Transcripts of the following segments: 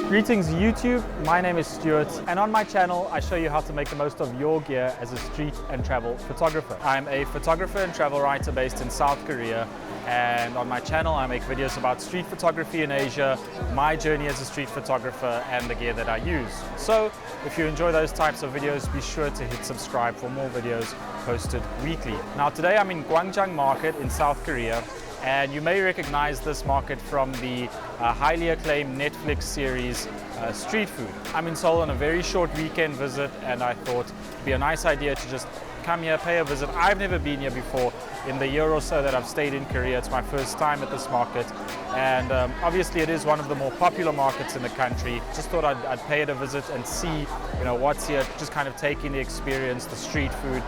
Greetings YouTube, my name is Stuart, and on my channel I show you how to make the most of your gear as a street and travel photographer. I'm a photographer and travel writer based in South Korea, and on my channel I make videos about street photography in Asia, my journey as a street photographer, and the gear that I use. So if you enjoy those types of videos, be sure to hit subscribe for more videos posted weekly. Now today I'm in Gwangjang Market in South Korea, and you may recognize this market from the highly acclaimed Netflix series Street Food. I'm in Seoul on a very short weekend visit, and I thought it'd be a nice idea to just come here, pay a visit. I've never been here before. In the year or so that I've stayed in Korea, it's my first time at this market, and obviously it is one of the more popular markets in the country. Just thought I'd pay it a visit and see, what's here, just kind of take in the experience, the street food,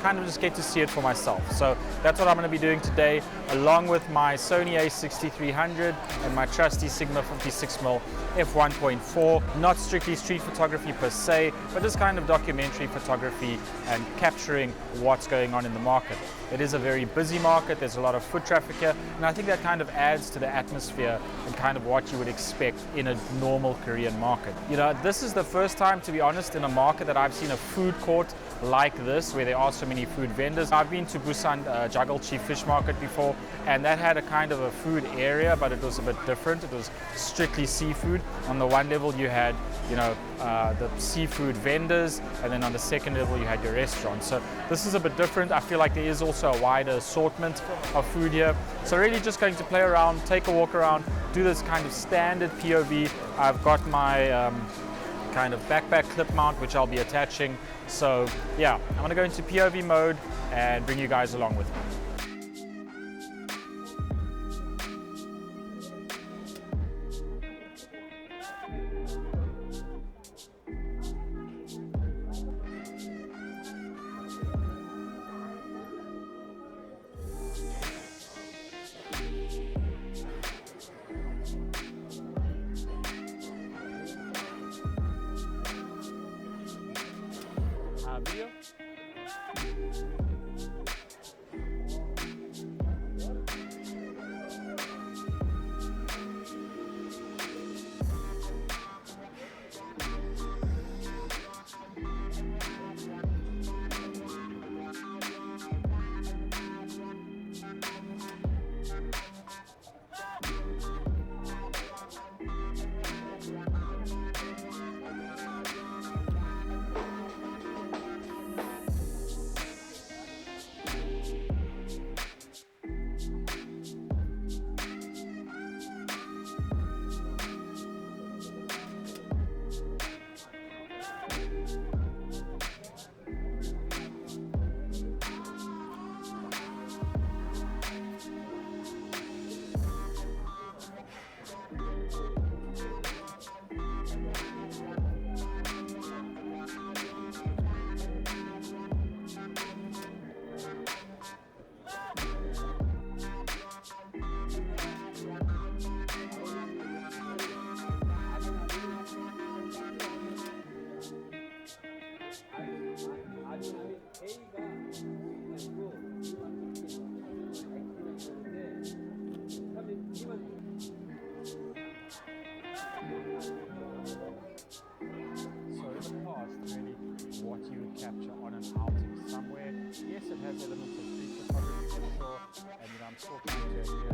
kind of just get to see it for myself. So that's what I'm going to be doing today, along with my Sony A6300 and my trusty Sigma 56mm f1.4. Not strictly street photography per se, but just kind of documentary photography and capturing what's going on in the market. It is a very busy market, there's a lot of foot traffic here, and I think that kind of adds to the atmosphere and kind of what you would expect in a normal Korean market. This is the first time, to be honest, in a market that I've seen a food court like this, where there are so many food vendors. I've been to Busan Jagalchi Fish Market before, and that had a kind of a food area, but it was a bit different. It was strictly seafood. On the one level you had, the seafood vendors, and then on the second level you had your restaurant. So this is a bit different. I feel like there is also a wider assortment of food here. So really just going to play around, take a walk around, do this kind of standard POV. I've got my kind of backpack clip mount, which I'll be attaching. So yeah, I'm gonna go into POV mode and bring you guys along with me. Video. What you would capture on an outing somewhere. Yes, it has elements of street photography for sure, and I'm still trying to adhere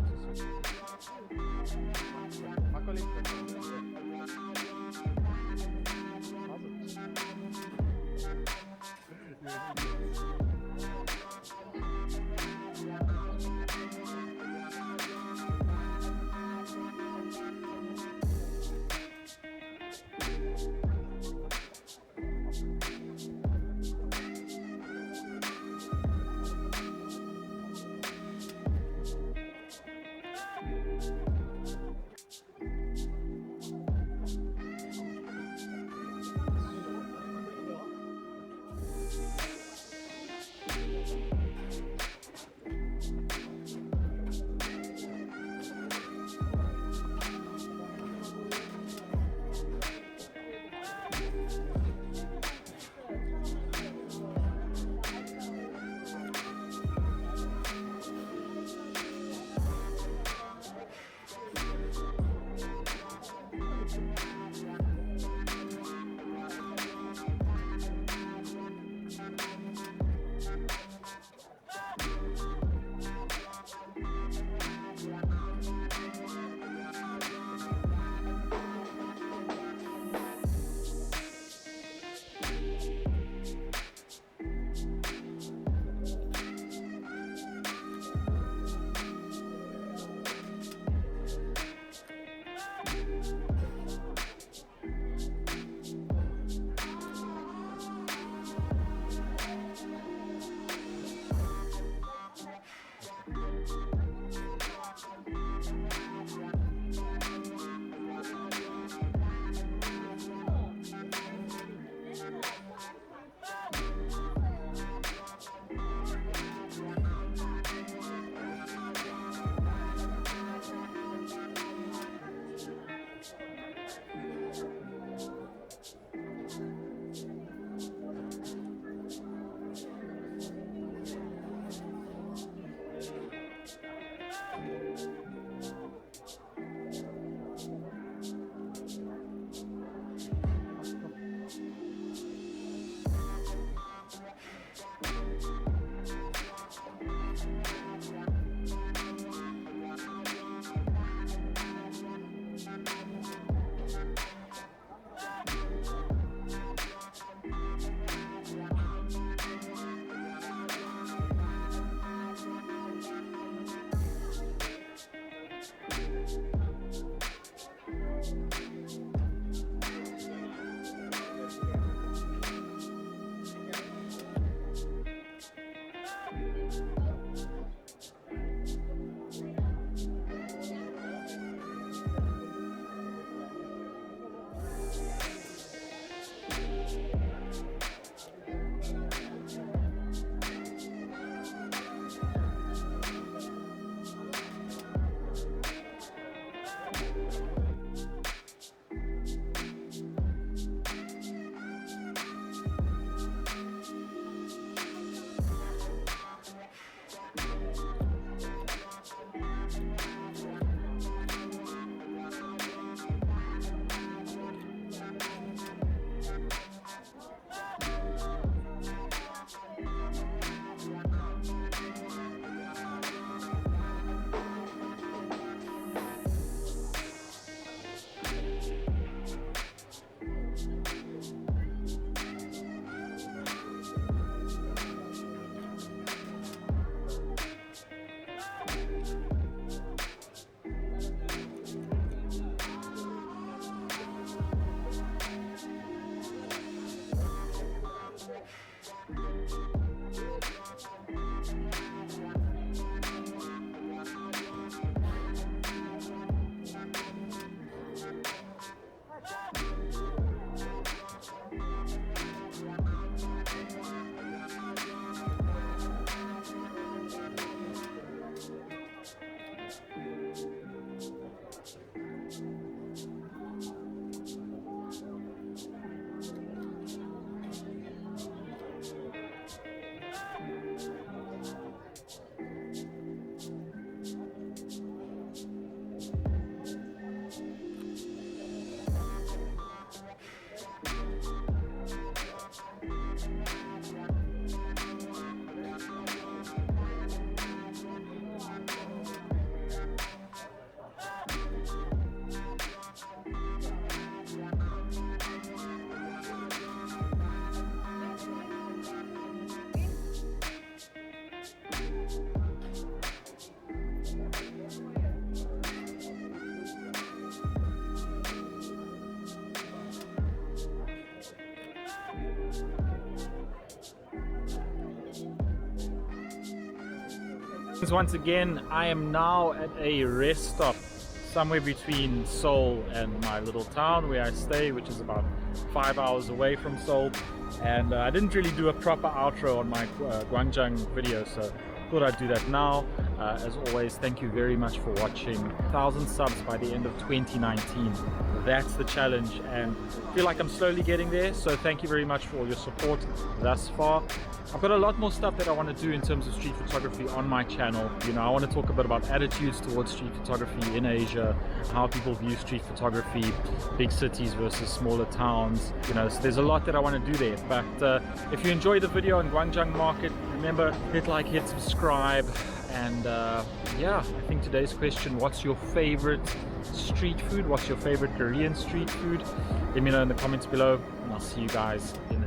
Once again, I am now at a rest stop somewhere between Seoul and my little town where I stay, which is about 5 hours away from Seoul. And I didn't really do a proper outro on my Gwangjang video, so thought I'd do that now. As always, thank you very much for watching. 1,000 subs by the end of 2019. That's the challenge, and I feel like I'm slowly getting there, so thank you very much for all your support thus far. I've got a lot more stuff that I want to do in terms of street photography on my channel. You know, I want to talk a bit about attitudes towards street photography in Asia, how people view street photography, big cities versus smaller towns. You know, so there's a lot that I want to do there. But if you enjoyed the video on Gwangjang Market, remember, hit like, hit subscribe. And yeah, I think today's question, what's your favorite street food? What's your favorite Korean street food? Let me know in the comments below, and I'll see you guys in